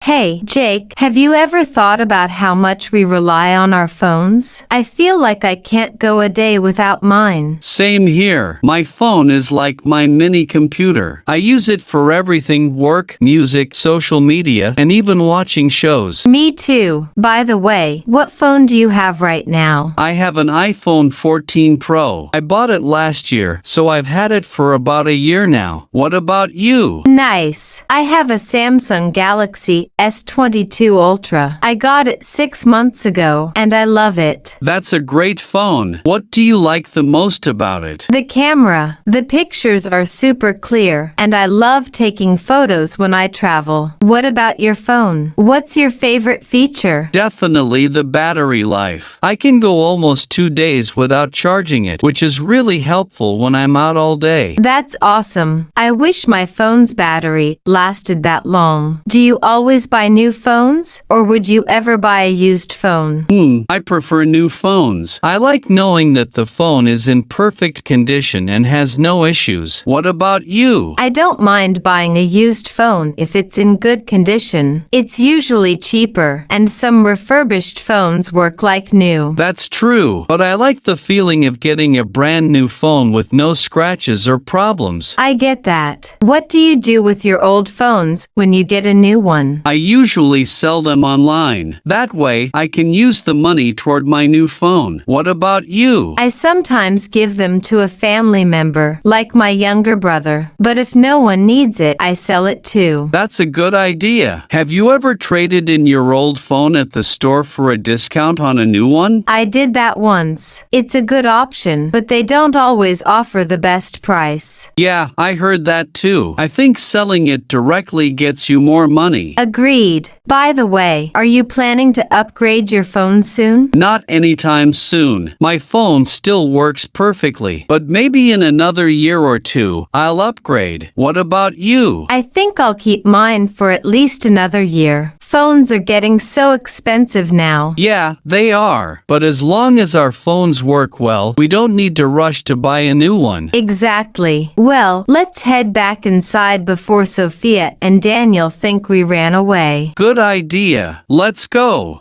Hey, Jake, have you ever thought about how much we rely on our phones? I feel like I can't go a day without mine. Same here. My phone is like my mini computer. I use it for everything: work, music, social media, and even watching shows. Me too. By the way, what phone do you have right now? I have an iPhone 14 Pro. I bought it last year, so I've had it for about a year now. What about you? Nice. I have a Samsung Galaxy S22 Ultra. I got it 6 months ago, and I love it. That's a great phone. What do you like the most about it? The camera. The pictures are super clear, and I love taking photos when I travel. What about your phone? What's your favorite feature? Definitely the battery life. I can go almost 2 days without charging it, which is really helpful when I'm out all day. That's awesome. I wish my phone's battery lasted that long. Do you always buy new phones, or would you ever buy a used phone? I prefer new phones. I like knowing that the phone is in perfect condition and has no issues. What about you? I don't mind buying a used phone if it's in good condition. It's usually cheaper, and some refurbished phones work like new. That's true, but I like the feeling of getting a brand new phone with no scratches or problems. I get that. What do you do with your old phones when you get a new one? I usually sell them online. That way, I can use the money toward my new phone. What about you? I sometimes give them to a family member, like my younger brother. But if no one needs it, I sell it too. That's a good idea. Have you ever traded in your old phone at the store for a discount on a new one? I did that once. It's a good option, but they don't always offer the best price. Yeah, I heard that too. I think selling it directly gets you more money. Agreed. By the way, are you planning to upgrade your phone soon? Not anytime soon. My phone still works perfectly, but maybe in another year or two, I'll upgrade. What about you? I think I'll keep mine for at least another year. Phones are getting so expensive now. Yeah, they are. But as long as our phones work well, we don't need to rush to buy a new one. Exactly. Well, let's head back inside before Sophia and Daniel think we ran away. Good idea. Let's go.